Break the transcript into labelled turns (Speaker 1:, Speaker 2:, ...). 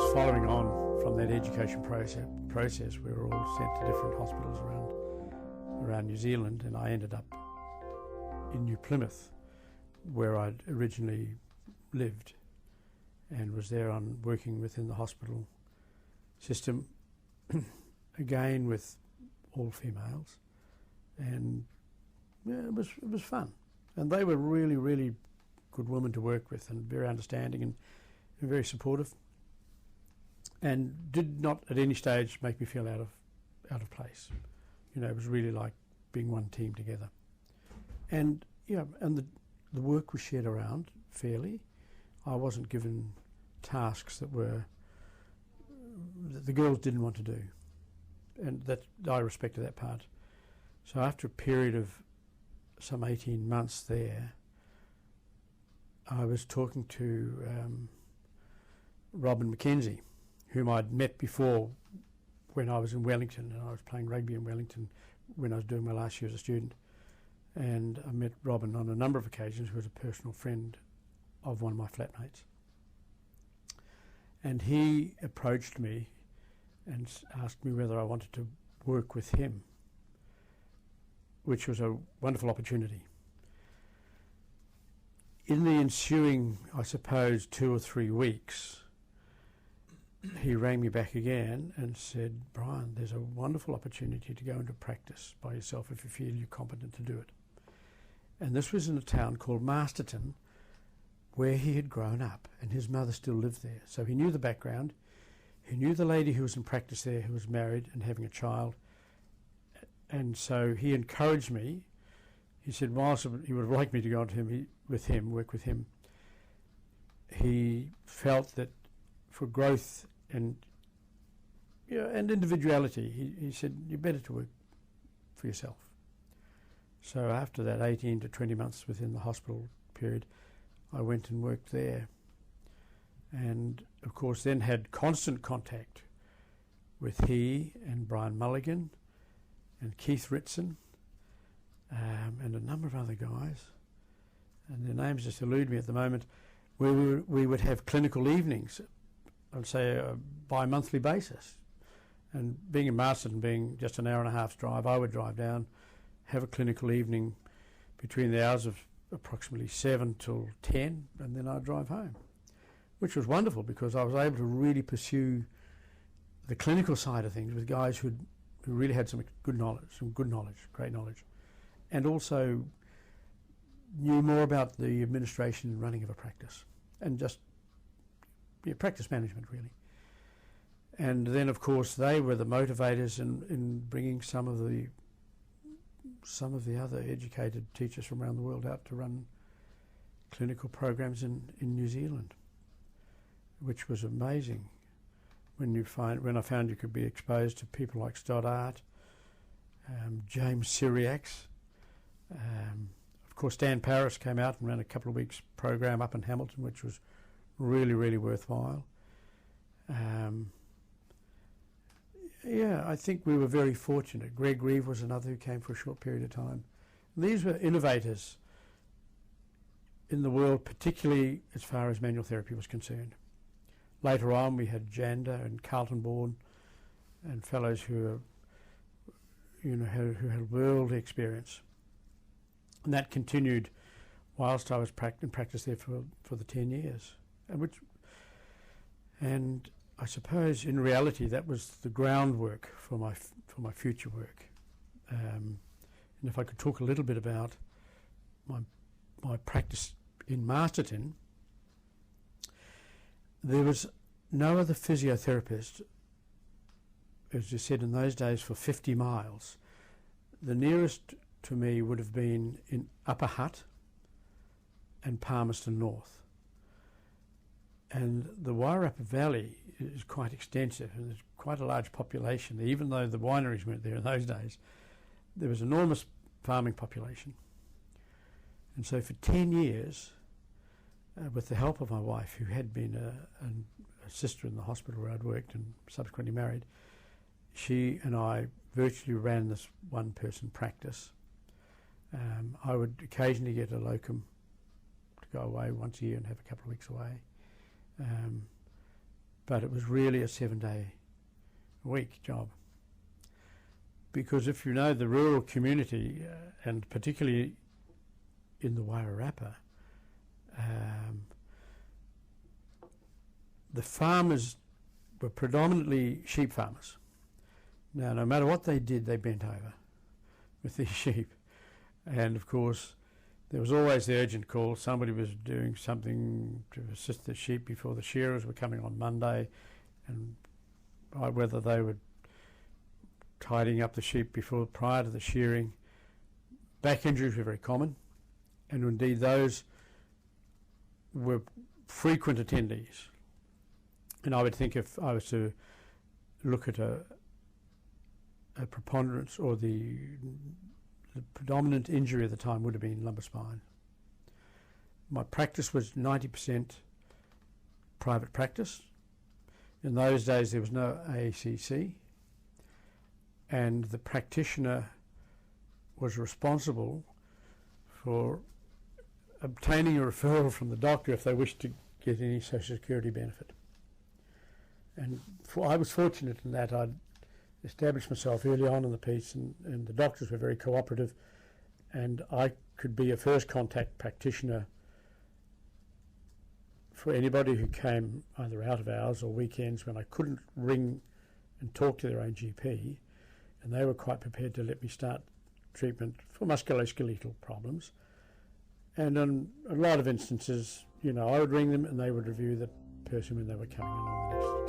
Speaker 1: course, following on from that education process, we were all sent to different hospitals around New Zealand, and I ended up in New Plymouth, where I'd originally lived, and was there on working within the hospital system, again with all females, and yeah, it was fun. And they were really, really good women to work with, and very understanding and very supportive, and did not at any stage make me feel out of place. You know, it was really like being one team together. And yeah, and the work was shared around fairly. I wasn't given tasks that the girls didn't want to do, and that I respected that part. So after a period of some 18 months there, I was talking to Robin McKenzie, whom I'd met before when I was in Wellington, and I was playing rugby in Wellington when I was doing my last year as a student. And I met Robin on a number of occasions, who was a personal friend of one of my flatmates. And he approached me and asked me whether I wanted to work with him, which was a wonderful opportunity. In the ensuing, I suppose, 2 or 3 weeks, he rang me back again and said, "Brian, there's a wonderful opportunity to go into practice by yourself if you feel you're competent to do it." And this was in a town called Masterton, where he had grown up, and his mother still lived there. So he knew the background. He knew the lady who was in practice there, who was married and having a child. And so he encouraged me. He said, whilst he would have liked me to go on to work with him, he felt that for growth and individuality, he said, "You're better to work for yourself." So after that 18 to 20 months within the hospital period, I went and worked there, and of course then had constant contact with he and Brian Mulligan and Keith Ritson, and a number of other guys, and their names just elude me at the moment, where we would have clinical evenings, I'd say a bi-monthly basis. And being in Marston, being just an hour and a half's drive, I would drive down, have a clinical evening between the hours of approximately 7 till 10, and then I'd drive home, which was wonderful because I was able to really pursue the clinical side of things with guys who really had some great knowledge, and also knew more about the administration and running of a practice, and just practice management really. And then of course they were the motivators in bringing some of the other educated teachers from around the world out to run clinical programs in New Zealand, which was amazing when I found you could be exposed to people like Stoddart, James Syriacs. Of course, Dan Paris came out and ran a couple of weeks program up in Hamilton, which was really, really worthwhile. I think we were very fortunate. Greg Reeve was another who came for a short period of time. These were innovators in the world, particularly as far as manual therapy was concerned. Later on, we had Janda and Carlton Bourne and fellows who had world experience. And that continued whilst I was in practice there for the 10 years. And I suppose in reality that was the groundwork for my future work. And if I could talk a little bit about my practice in Masterton, there was no other physiotherapist, as you said, in those days for 50 miles. The nearest to me would have been in Upper Hutt and Palmerston North. And the Wairarapa Valley is quite extensive, and there's quite a large population. Even though the wineries weren't there in those days, there was enormous farming population. And so for 10 years, with the help of my wife, who had been a sister in the hospital where I'd worked and subsequently married, she and I virtually ran this one-person practice. I would occasionally get a locum to go away once a year and have a couple of weeks away. but it was really a 7-day-a-week job. Because if you know the rural community, and particularly in the Wairarapa, the farmers were predominantly sheep farmers. Now, no matter what they did, they bent over with these sheep. And of course, there was always the urgent call. Somebody was doing something to assist the sheep before the shearers were coming on Monday, and whether they were tidying up the sheep prior to the shearing. Back injuries were very common, and indeed those were frequent attendees. And I would think if I was to look at a preponderance, or the predominant injury at the time would have been lumbar spine. My practice was 90% private practice. In those days there was no AACC, and the practitioner was responsible for obtaining a referral from the doctor if they wished to get any Social Security benefit. And I was fortunate in that I'd established myself early on in the piece, and the doctors were very cooperative, and I could be a first contact practitioner for anybody who came either out of hours or weekends when I couldn't ring and talk to their own GP, and they were quite prepared to let me start treatment for musculoskeletal problems. And in a lot of instances, I would ring them and they would review the person when they were coming in on the next